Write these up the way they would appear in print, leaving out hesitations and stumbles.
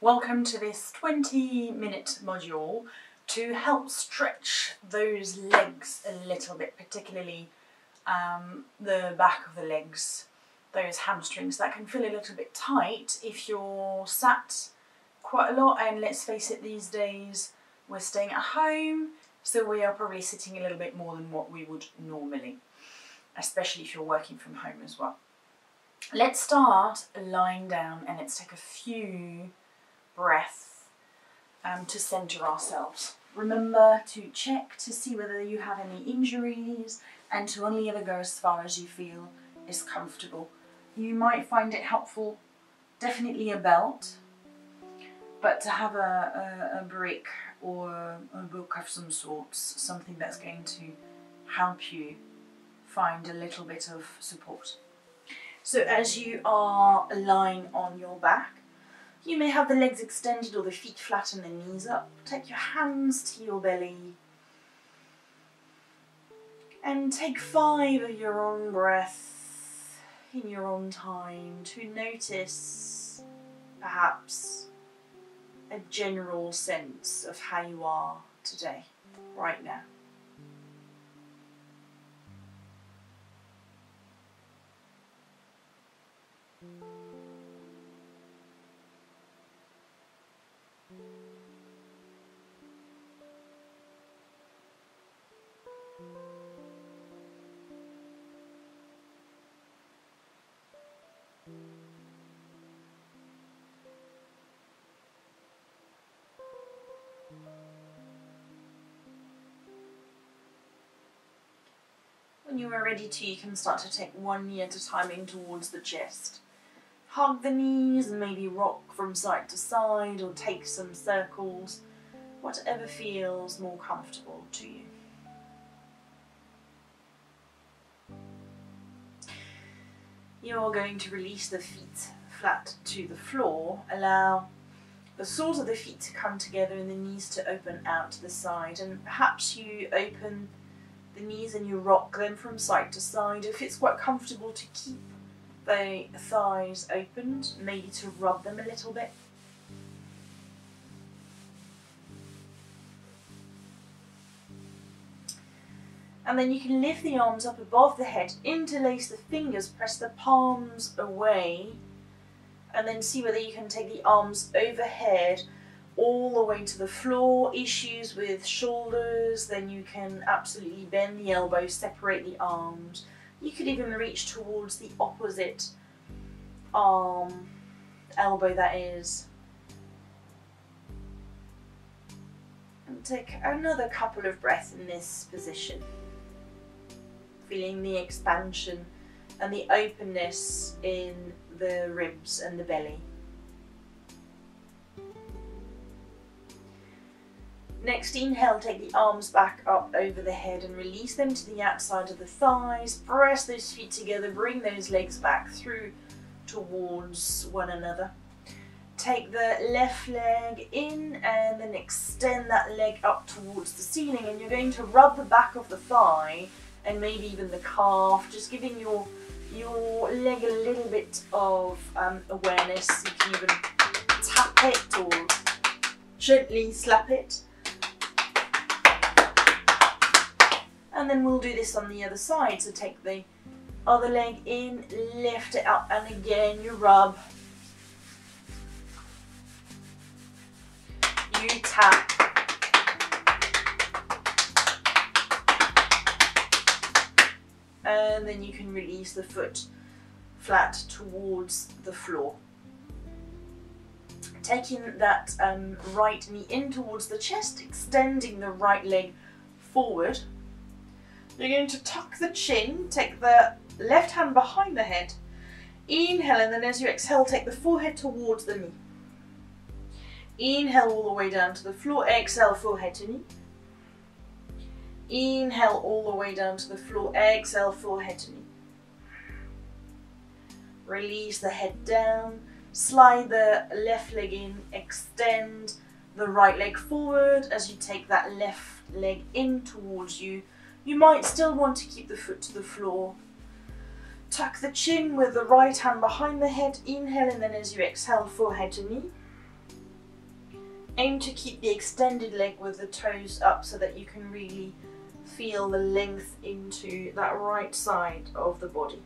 Welcome to this 20-minute module to help stretch those legs a little bit, particularly the back of the legs, those hamstrings that can feel a little bit tight if you're sat quite a lot, and let's face it, these days we're staying at home, so we are probably sitting a little bit more than what we would normally, especially if you're working from home as well. Let's start lying down and let's take a few breaths to center ourselves. Remember to check to see whether you have any injuries and to only ever go as far as you feel is comfortable. You might find it helpful, definitely a belt, but to have a brick or a book of some sorts, something that's going to help you find a little bit of support. So as you are lying on your back, you may have the legs extended or the feet flat and the knees up. Take your hands to your belly and take 5 of your own breaths in your own time to notice perhaps a general sense of how you are today, right now. When you are ready to, you can start to take one knee at a time in towards the chest. Hug the knees and maybe rock from side to side or take some circles, whatever feels more comfortable to you. You are going to release the feet flat to the floor. Allow the soles of the feet to come together and the knees to open out to the side, and perhaps you open the knees and you rock them from side to side. If it's quite comfortable to keep the thighs opened, maybe to rub them a little bit. And then you can lift the arms up above the head, interlace the fingers, press the palms away, and then see whether you can take the arms overhead all the way to the floor. Issues with shoulders, then you can absolutely bend the elbows, separate the arms. You could even reach towards the opposite arm, elbow that is. And take another couple of breaths in this position. Feeling the expansion and the openness in the ribs and the belly. Next, inhale, take the arms back up over the head and release them to the outside of the thighs. Press those feet together, bring those legs back through towards one another. Take the left leg in and then extend that leg up towards the ceiling, and you're going to rub the back of the thigh and maybe even the calf, just giving your leg a little bit of awareness. You can even tap it or gently slap it. And then we'll do this on the other side. So take the other leg in, lift it up, and again you rub. You tap. And then you can release the foot flat towards the floor. Taking that right knee in towards the chest, extending the right leg forward. You're going to tuck the chin, take the left hand behind the head, inhale, and then as you exhale, take the forehead towards the knee. Inhale all the way down to the floor, exhale, forehead to knee. Inhale all the way down to the floor, exhale, forehead to knee. Release the head down, slide the left leg in, extend the right leg forward as you take that left leg in towards you. You might still want to keep the foot to the floor. Tuck the chin with the right hand behind the head, inhale, and then as you exhale, forehead to knee. Aim to keep the extended leg with the toes up so that you can really feel the length into that right side of the body.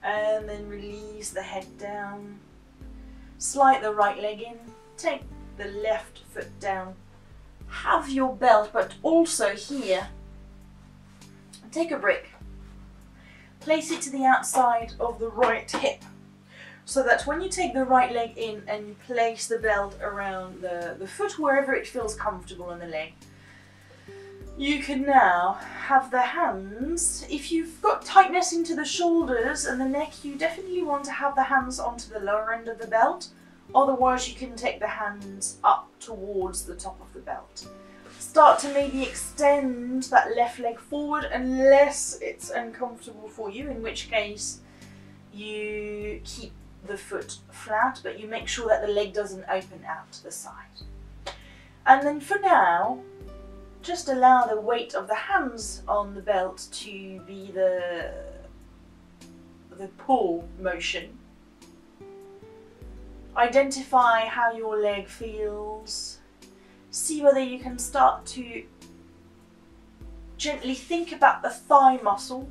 And then release the head down. Slide the right leg in. Take the left foot down. Have your belt, but also here, take a brick. Place it to the outside of the right hip, so that when you take the right leg in and you place the belt around the foot, wherever it feels comfortable in the leg, you can now have the hands, if you've got tightness into the shoulders and the neck, you definitely want to have the hands onto the lower end of the belt. Otherwise you can take the hands up towards the top of the belt. Start to maybe extend that left leg forward unless it's uncomfortable for you, in which case you keep the foot flat, but you make sure that the leg doesn't open out to the side. And then for now, just allow the weight of the hands on the belt to be the pull motion. Identify how your leg feels. See whether you can start to gently think about the thigh muscle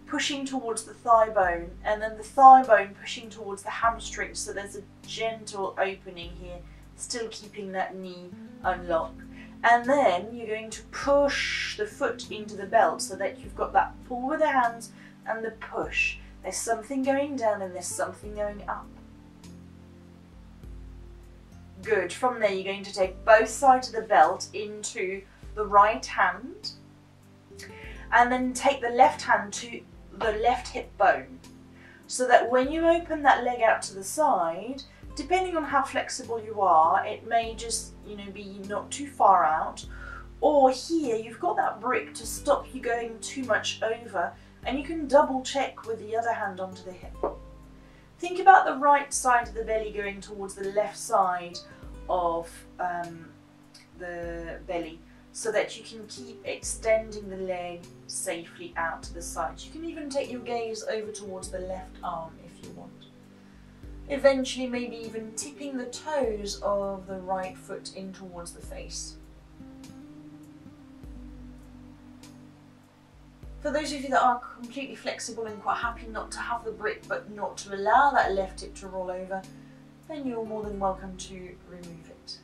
pushing towards the thigh bone, and then the thigh bone pushing towards the hamstring, so there's a gentle opening here, still keeping that knee unlocked. And then you're going to push the foot into the belt so that you've got that pull with the hands and the push. There's something going down and there's something going up. Good. From there, you're going to take both sides of the belt into the right hand, and then take the left hand to the left hip bone, so that when you open that leg out to the side, depending on how flexible you are, it may just, be not too far out, or here you've got that brick to stop you going too much over, and you can double check with the other hand onto the hip. Think about the right side of the belly going towards the left side of the belly, so that you can keep extending the leg safely out to the side. You can even take your gaze over towards the left arm if you want. Eventually maybe even tipping the toes of the right foot in towards the face. For those of you that are completely flexible and quite happy not to have the brick but not to allow that left hip to roll over, then you're more than welcome to remove it.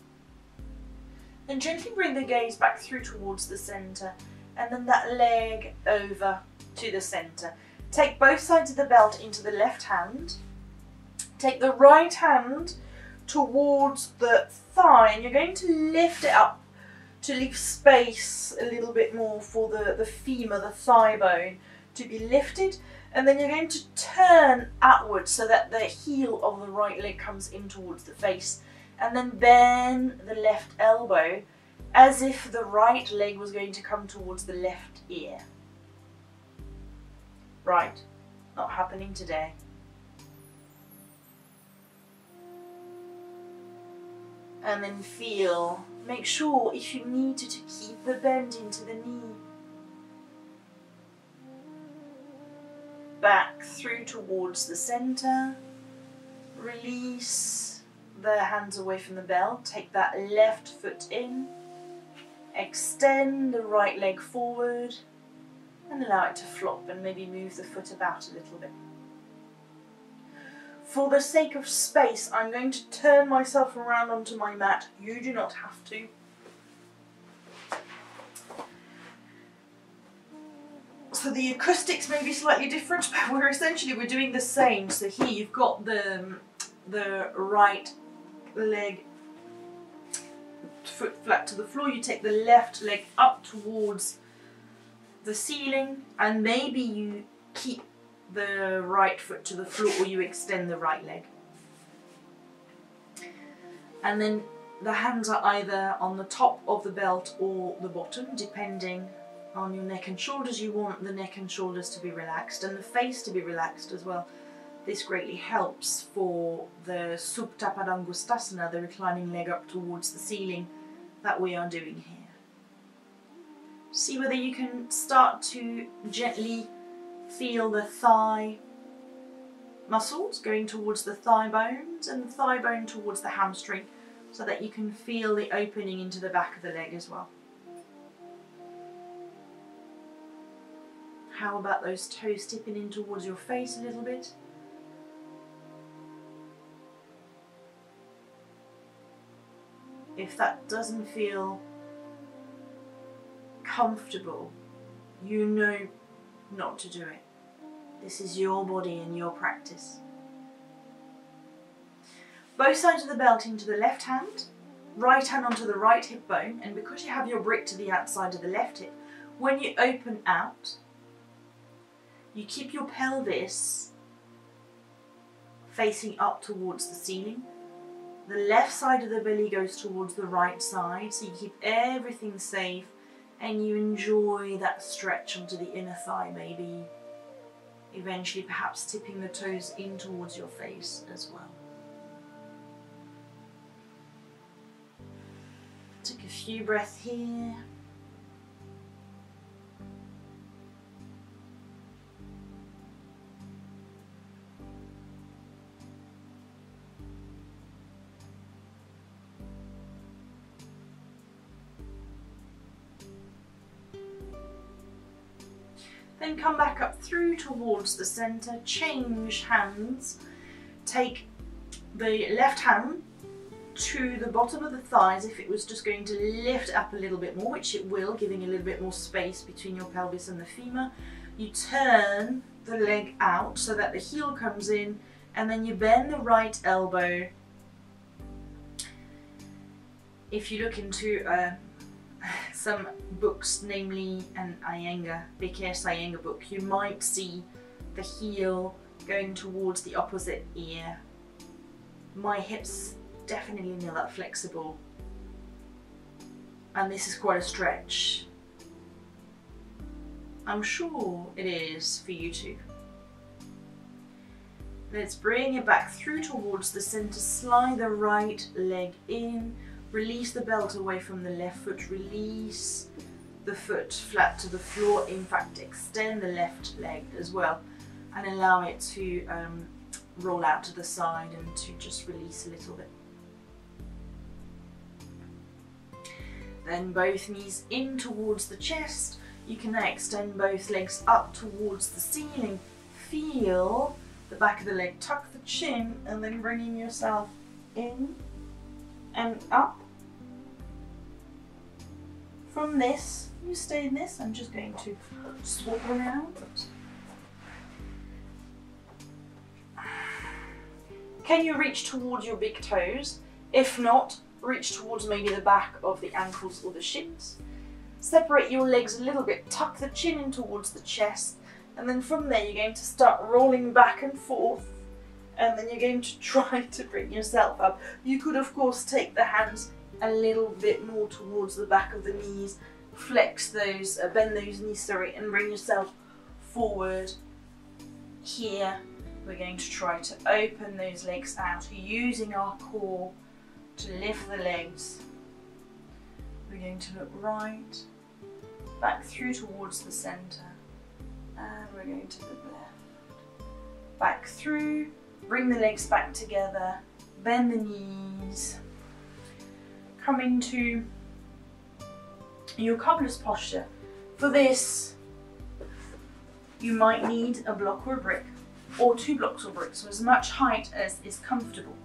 Then gently bring the gaze back through towards the centre, and then that leg over to the centre. Take both sides of the belt into the left hand. Take the right hand towards the thigh, and you're going to lift it up to leave space a little bit more for the femur, the thigh bone, to be lifted. And then you're going to turn outwards so that the heel of the right leg comes in towards the face. And then bend the left elbow as if the right leg was going to come towards the left ear. Right, not happening today. And then feel, make sure if you need to keep the bend into the knee. Back through towards the center. Release the hands away from the belt. Take that left foot in. Extend the right leg forward and allow it to flop, and maybe move the foot about a little bit. For the sake of space, I'm going to turn myself around onto my mat. You do not have to. So the acoustics may be slightly different, but we're doing the same. So here you've got the right leg, foot flat to the floor. You take the left leg up towards the ceiling, and maybe you keep the right foot to the floor, or you extend the right leg. And then the hands are either on the top of the belt or the bottom, depending on your neck and shoulders. You want the neck and shoulders to be relaxed and the face to be relaxed as well. This greatly helps for the Supta Padangusthasana, the reclining leg up towards the ceiling that we are doing here. See whether you can start to gently feel the thigh muscles going towards the thigh bones and the thigh bone towards the hamstring, so that you can feel the opening into the back of the leg as well. How about those toes tipping in towards your face a little bit? If that doesn't feel comfortable, you know not to do it. This is your body and your practice. Both sides of the belt into the left hand, right hand onto the right hip bone, and because you have your brick to the outside of the left hip, when you open out, you keep your pelvis facing up towards the ceiling. The left side of the belly goes towards the right side, so you keep everything safe and you enjoy that stretch onto the inner thigh, maybe eventually perhaps tipping the toes in towards your face as well. Take a few breaths here. Then come back up through towards the centre, change hands, take the left hand to the bottom of the thighs if it was just going to lift up a little bit more, which it will, giving a little bit more space between your pelvis and the femur. You turn the leg out so that the heel comes in, and then you bend the right elbow. If you look into some books, namely an Iyengar, BKS Iyengar book, you might see the heel going towards the opposite ear. My hips definitely not that flexible, and this is quite a stretch. I'm sure it is for you too. Let's bring it back through towards the center, slide the right leg in, release the belt away from the left foot, release the foot flat to the floor, in fact extend the left leg as well and allow it to roll out to the side and to just release a little bit. Then both knees in towards the chest. You can now extend both legs up towards the ceiling. Feel the back of the leg, tuck the chin, and then bringing yourself in and up. From this, you stay in this. I'm just going to swap around. Can you reach towards your big toes? If not, reach towards maybe the back of the ankles or the shins. Separate your legs a little bit, tuck the chin in towards the chest, and then from there you're going to start rolling back and forth, and then you're going to try to bring yourself up. You could of course take the hands a little bit more towards the back of the knees, flex those, bend those knees, sorry, and bring yourself forward. Here we're going to try to open those legs out using our core to lift the legs. We're going to look right, back through towards the centre, and we're going to look left, back through, bring the legs back together, bend the knees, come into your cobbler's posture. For this, you might need a block or a brick, or 2 blocks or bricks, so as much height as is comfortable.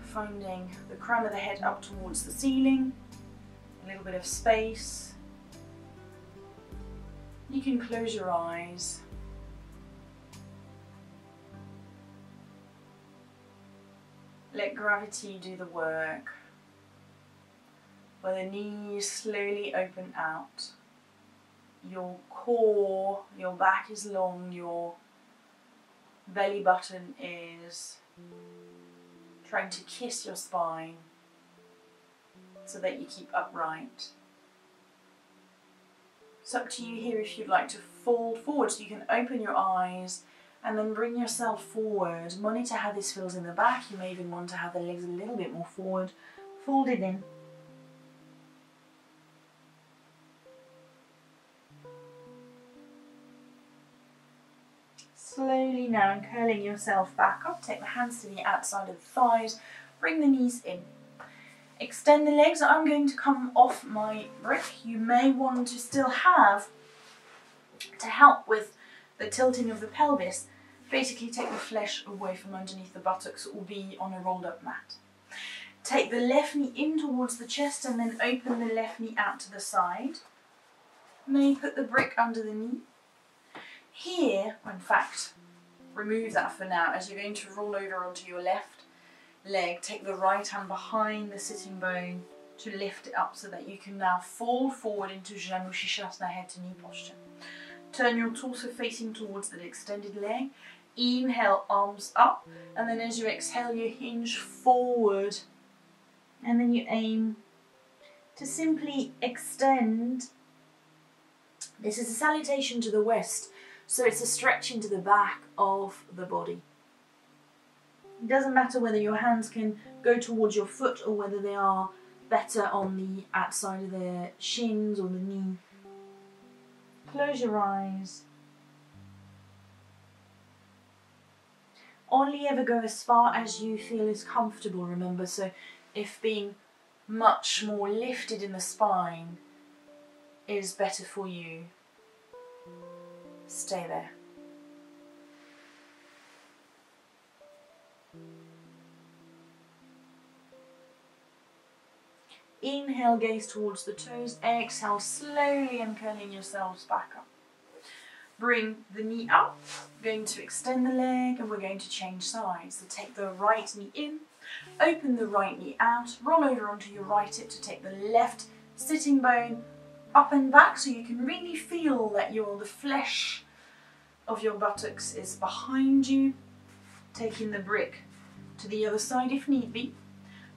Finding the crown of the head up towards the ceiling, a little bit of space. You can close your eyes. Let gravity do the work, where the knees slowly open out. Your core, your back is long, your belly button is trying to kiss your spine so that you keep upright. It's up to you here if you'd like to fold forward, so you can open your eyes and then bring yourself forward. Monitor how this feels in the back. You may even want to have the legs a little bit more forward, folded in. slowly now and curling yourself back up. Take the hands to the outside of the thighs, bring the knees in. Extend the legs. I'm going to come off my brick. You may want to still have, to help with the tilting of the pelvis, basically take the flesh away from underneath the buttocks or be on a rolled up mat. Take the left knee in towards the chest and then open the left knee out to the side. May put the brick under the knee. Here, in fact, remove that for now as you're going to roll over onto your left leg. Take the right hand behind the sitting bone to lift it up so that you can now fall forward into Janushirasana, head to knee posture. Turn your torso facing towards the extended leg. Inhale, arms up, and then as you exhale, you hinge forward, and then you aim to simply extend. This is a salutation to the west, so it's a stretch into the back of the body. It doesn't matter whether your hands can go towards your foot or whether they are better on the outside of the shins or the knee. Close your eyes. Only ever go as far as you feel is comfortable, remember, so if being much more lifted in the spine is better for you, stay there. Inhale, gaze towards the toes. Exhale, slowly and curling yourselves back up. Bring the knee up. We're going to extend the leg and we're going to change sides. So take the right knee in, open the right knee out, roll over onto your right hip to take the left sitting bone up and back so you can really feel that the flesh of your buttocks is behind you. Taking the brick to the other side if need be.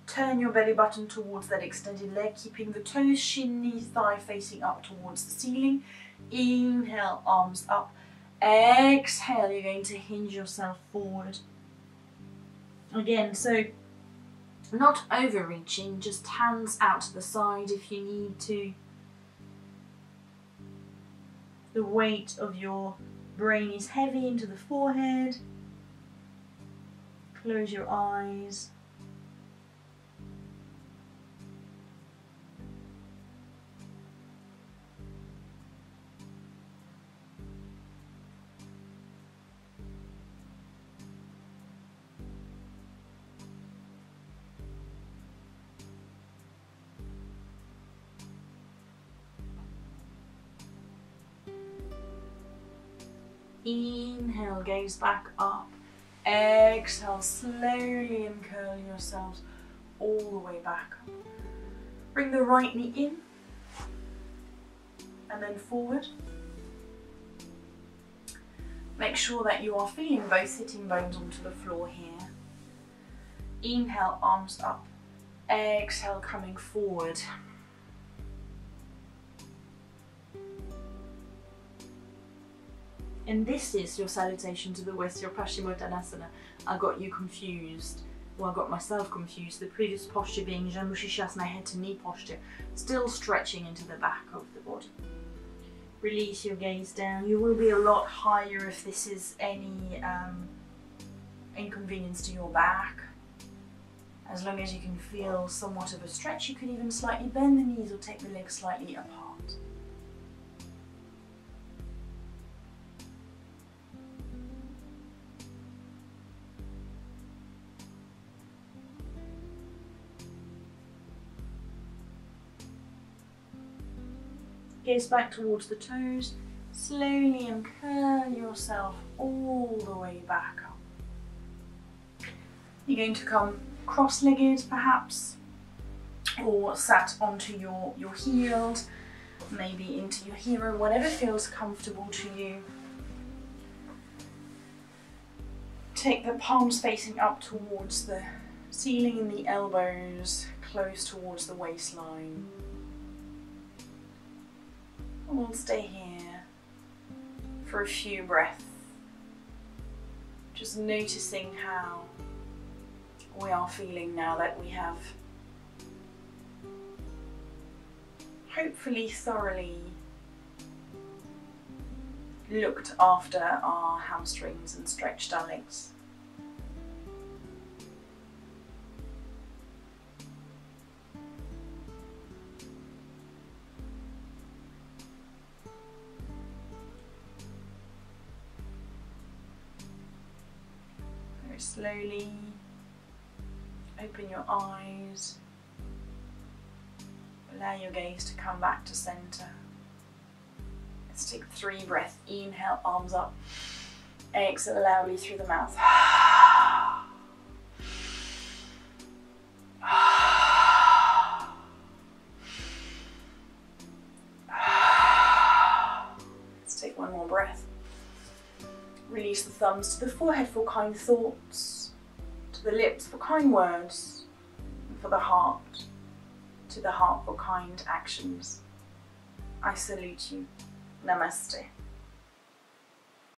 Turn your belly button towards that extended leg, keeping the toes, shin, knee, thigh facing up towards the ceiling. Inhale, arms up. Exhale, you're going to hinge yourself forward. Again, so not overreaching, just hands out to the side if you need to. The weight of your brain is heavy into the forehead. Close your eyes. Inhale, gaze back up. Exhale, slowly and curl yourselves all the way back up. Bring the right knee in and then forward. Make sure that you are feeling both sitting bones onto the floor here. Inhale, arms up. Exhale, coming forward. And this is your salutation to the west, your Paschimottanasana. I got you confused. Well, I got myself confused. The previous posture being Janushirasana, head to knee posture. Still stretching into the back of the body. Release your gaze down. You will be a lot higher if this is any inconvenience to your back. As long as you can feel somewhat of a stretch, you can even slightly bend the knees or take the legs slightly apart. Gaze back towards the toes, slowly and curl yourself all the way back up. You're going to come cross-legged perhaps, or sat onto your heels, maybe into your hero, whatever feels comfortable to you. Take the palms facing up towards the ceiling and the elbows close towards the waistline. And we'll stay here for a few breaths, just noticing how we are feeling now that we have hopefully thoroughly looked after our hamstrings and stretched our legs. Very slowly open your eyes. Allow your gaze to come back to center. Let's take 3 breaths. Inhale, arms up. Exhale loudly through the mouth. Let's take 1 more breath. Release the thumbs to the forehead for kind thoughts, to the lips for kind words, and for the heart, to the heart for kind actions. I salute you. Namaste.